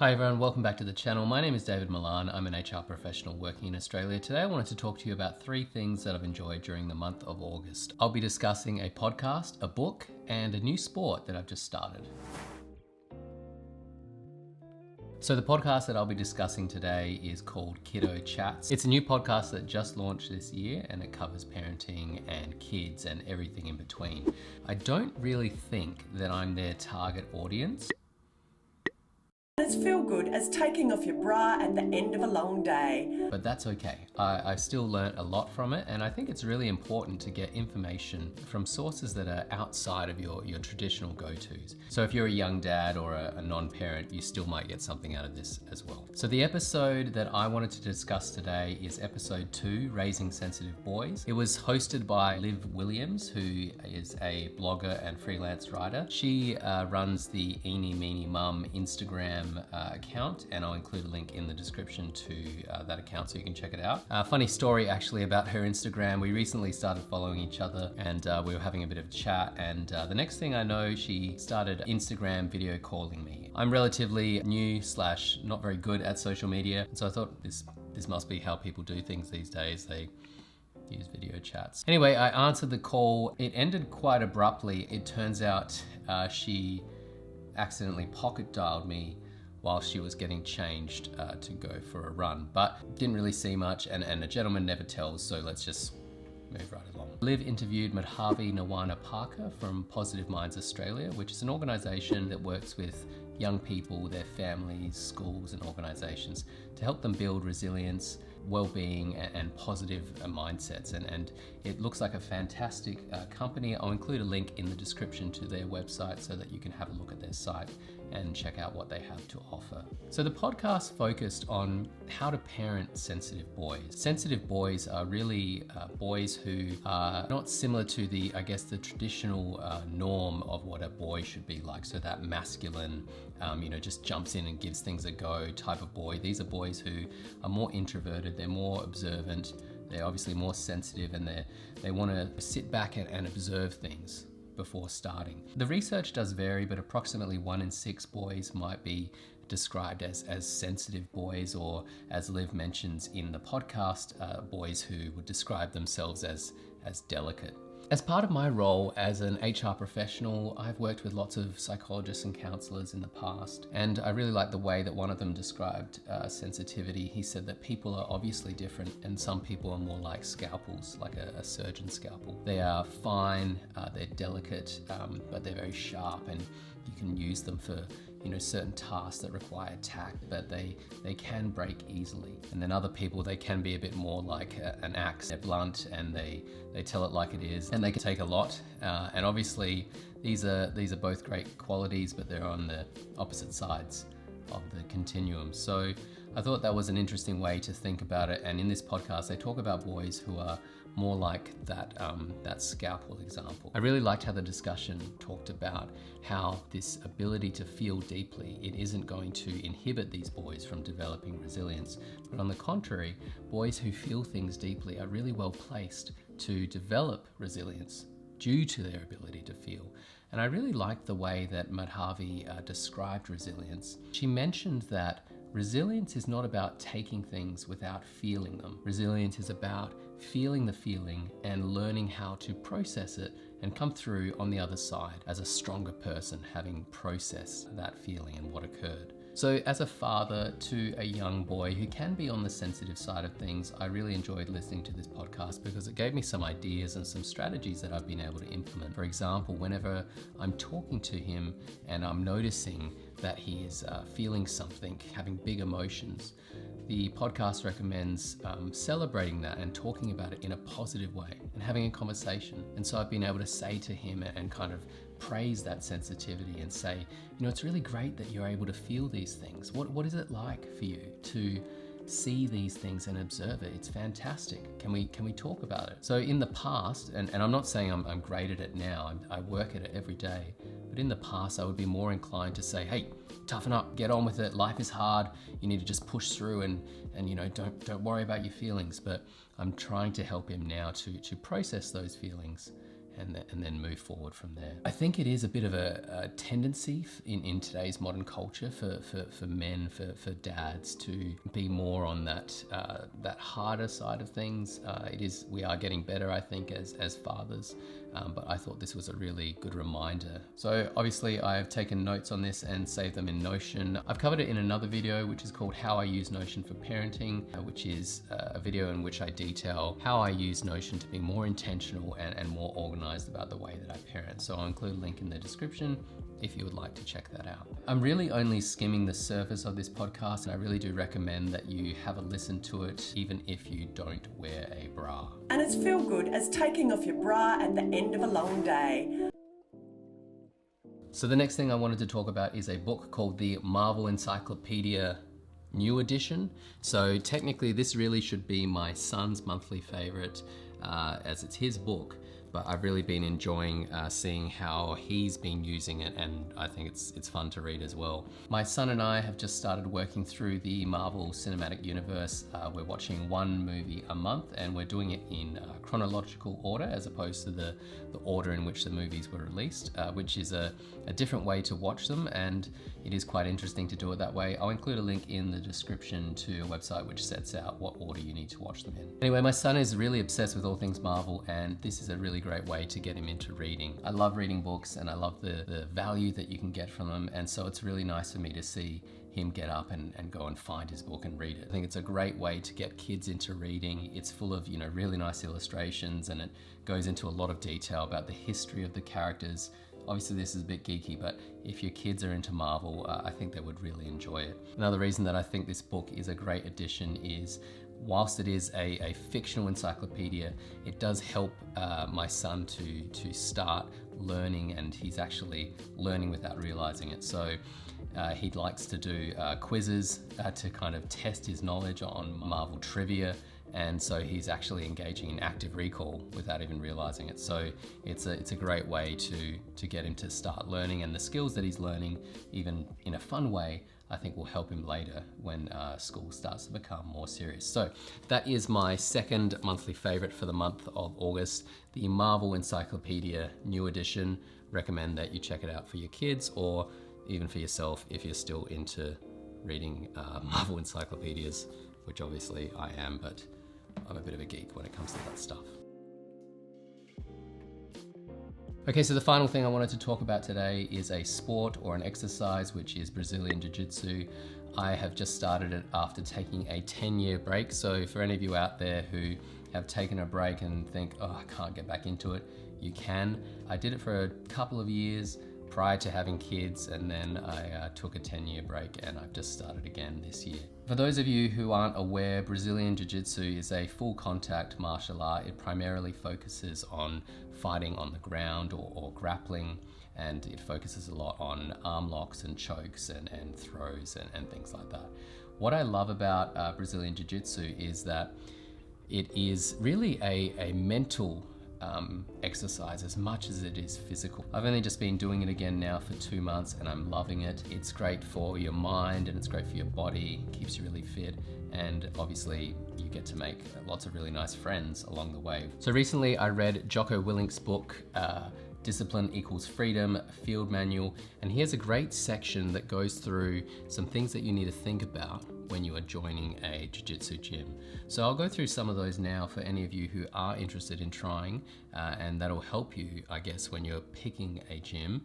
Hi everyone, welcome back to the channel. My name is David Malan. I'm an HR professional working in Australia. Today I wanted to talk to you about 3 things that I've enjoyed during the month of August. I'll be discussing a podcast, a book, and a new sport that I've just started. So the podcast that I'll be discussing today is called Kiddo Chats. It's a new podcast that just launched this year and it covers parenting and kids and everything in between. I don't really think that I'm their target audience. As feel good as taking off your bra at the end of a long day. But that's okay. I've still learnt a lot from it, and I think it's really important to get information from sources that are outside of your traditional go-tos. So if you're a young dad or a non-parent, you still might get something out of this as well. So the episode that I wanted to discuss today is episode 2, Raising Sensitive Boys. It was hosted by Liv Williams, who is a blogger and freelance writer. She runs the Eenie, Meenie Mum Instagram account, and I'll include a link in the description to that account so you can check it out. Funny story actually about her Instagram. We recently started following each other and we were having a bit of a chat, and the next thing I know, she started Instagram video calling me. I'm relatively new / not very good at social media, so I thought this must be how people do things these days. They use video chats. Anyway, I answered the call. It ended quite abruptly. It turns out she accidentally pocket dialed me while she was getting changed to go for a run, but didn't really see much, and a gentleman never tells, so let's just move right along. Liv interviewed Madhavi Nawana Parker from Positive Minds Australia, which is an organisation that works with young people, their families, schools and organisations to help them build resilience, well-being and positive mindsets, and it looks like a fantastic company. I'll include a link in the description to their website so that you can have a look at their site and check out what they have to offer. So the podcast focused on how to parent sensitive boys. Sensitive boys are really boys who are not similar to the traditional norm of what a boy should be like. So that masculine, just jumps in and gives things a go type of boy. These are boys who are more introverted, they're more observant, they're obviously more sensitive, and they want to sit back and observe things before starting. The research does vary, but approximately 1 in 6 boys might be described as sensitive boys, or as Liv mentions in the podcast, boys who would describe themselves as delicate. As part of my role as an HR professional, I've worked with lots of psychologists and counselors in the past, and I really like the way that one of them described sensitivity. He said that people are obviously different, and some people are more like scalpels, like a surgeon's scalpel. They are fine, they're delicate, but they're very sharp, and you can use them for certain tasks that require tact, but they can break easily. And then other people, they can be a bit more like an axe. They're blunt and they tell it like it is, and they can take a lot. And obviously these are both great qualities, but they're on the opposite sides of the continuum. So I thought that was an interesting way to think about it. And in this podcast, they talk about boys who are more like that scalpel example. I really liked how the discussion talked about how this ability to feel deeply, it isn't going to inhibit these boys from developing resilience, but on the contrary, boys who feel things deeply are really well placed to develop resilience due to their ability to feel. And I really liked the way that Madhavi described resilience. She mentioned that resilience is not about taking things without feeling them. Resilience is about feeling the feeling and learning how to process it and come through on the other side as a stronger person, having processed that feeling and what occurred. So as a father to a young boy who can be on the sensitive side of things, I really enjoyed listening to this podcast because it gave me some ideas and some strategies that I've been able to implement. For example, whenever I'm talking to him and I'm noticing that he is feeling something, having big emotions, the podcast recommends celebrating that and talking about it in a positive way and having a conversation. And so I've been able to say to him and kind of praise that sensitivity and say, it's really great that you're able to feel these things. What is it like for you to see these things and observe it? It's fantastic. Can we talk about it? So in the past, and I'm not saying I'm great at it now, I work at it every day, but in the past I would be more inclined to say, hey, toughen up, get on with it. Life is hard. You need to just push through and don't worry about your feelings. But I'm trying to help him now to process those feelings and then move forward from there. I think it is a bit of a tendency in today's modern culture for men, for dads to be more on that harder side of things. We are getting better, I think, as fathers, but I thought this was a really good reminder. So obviously I've taken notes on this and saved them in Notion. I've covered it in another video, which is called How I Use Notion for Parenting, which is a video in which I detail how I use Notion to be more intentional and more organized about the way that I parent. So I'll include a link in the description if you would like to check that out. I'm really only skimming the surface of this podcast, and I really do recommend that you have a listen to it, even if you don't wear a bra. And it's feel good as taking off your bra at the end of a long day. So the next thing I wanted to talk about is a book called the Marvel Encyclopedia New Edition. So technically this really should be my son's monthly favorite, as it's his book, but I've really been enjoying seeing how he's been using it, and I think it's fun to read as well. My son and I have just started working through the Marvel Cinematic Universe. We're watching one movie a month, and we're doing it in chronological order as opposed to the order in which the movies were released, which is a different way to watch them, and it is quite interesting to do it that way. I'll include a link in the description to a website which sets out what order you need to watch them in. Anyway, my son is really obsessed with all things Marvel, and this is a really great way to get him into reading. I love reading books, and I love the value that you can get from them, and so it's really nice for me to see him get up and go and find his book and read it. I think it's a great way to get kids into reading. It's full of, really nice illustrations, and it goes into a lot of detail about the history of the characters. Obviously this is a bit geeky, but if your kids are into Marvel, I think they would really enjoy it. Another reason that I think this book is a great addition is, whilst it is a fictional encyclopedia, it does help my son to start learning, and he's actually learning without realizing it. So he likes to do quizzes to kind of test his knowledge on Marvel trivia, and so he's actually engaging in active recall without even realizing it. So it's a great way to get him to start learning, and the skills that he's learning, even in a fun way, I think will help him later when school starts to become more serious. So that is my second monthly favorite for the month of August, the Marvel Encyclopedia New Edition. Recommend that you check it out for your kids, or even for yourself if you're still into reading Marvel encyclopedias, which obviously I am, but I'm a bit of a geek when it comes to that stuff. Okay, so the final thing I wanted to talk about today is a sport or an exercise, which is Brazilian Jiu-Jitsu. I have just started it after taking a 10-year break. So for any of you out there who have taken a break and think, oh, I can't get back into it, you can. I did it for a couple of years prior to having kids, and then I took a 10-year break, and I've just started again this year. For those of you who aren't aware, Brazilian Jiu-Jitsu is a full contact martial art. It primarily focuses on fighting on the ground or grappling, and it focuses a lot on arm locks and chokes and throws and things like that. What I love about Brazilian Jiu-Jitsu is that it is really a mental exercise as much as it is physical. I've only just been doing it again now for 2 months, and I'm loving it. It's great for your mind, and it's great for your body, keeps you really fit, and obviously you get to make lots of really nice friends along the way. So recently I read Jocko Willink's book, Discipline Equals Freedom, Field Manual, and he has a great section that goes through some things that you need to think about when you are joining a jiu-jitsu gym. So I'll go through some of those now for any of you who are interested in trying, and that'll help you, I guess, when you're picking a gym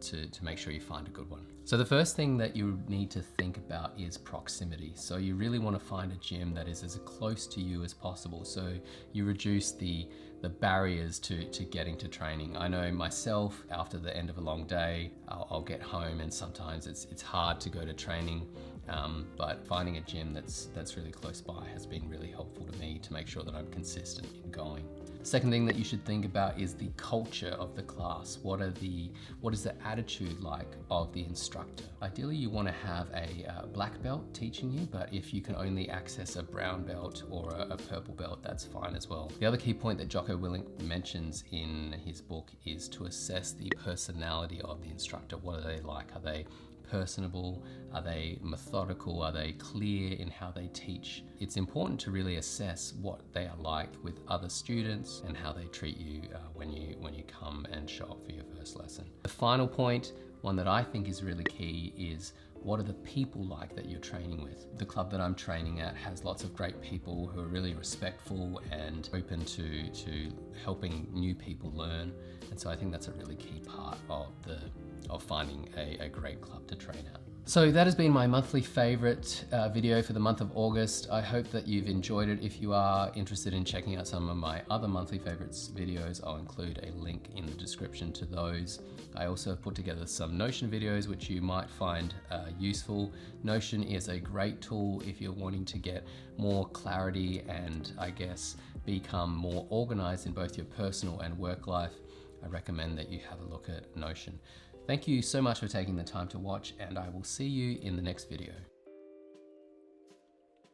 to make sure you find a good one. So the first thing that you need to think about is proximity. So you really want to find a gym that is as close to you as possible, so you reduce the barriers to getting to training. I know myself, after the end of a long day, I'll get home, and sometimes it's hard to go to training, but finding a gym that's really close by has been really helpful to me to make sure that I'm consistent in going. Second thing that you should think about is the culture of the class. What is the attitude like of the instructor? Ideally, you want to have a black belt teaching you, but if you can only access a brown belt or a purple belt, that's fine as well. The other key point that Jocko Willink mentions in his book is to assess the personality of the instructor. What are they like? Are they personable? Are they methodical? Are they clear in how they teach? It's important to really assess what they are like with other students and how they treat you when you come and show up for your first lesson. The final point, one that I think is really key, is what are the people like that you're training with? The club that I'm training at has lots of great people who are really respectful and open to helping new people learn. And so I think that's a really key part of finding a great club to train at. So that has been my monthly favorite video for the month of August. I hope that you've enjoyed it. If you are interested in checking out some of my other monthly favorites videos, I'll include a link in the description to those. I also have put together some Notion videos which you might find useful. Notion is a great tool if you're wanting to get more clarity and, I guess, become more organized in both your personal and work life. I recommend that you have a look at Notion. Thank you so much for taking the time to watch, and I will see you in the next video.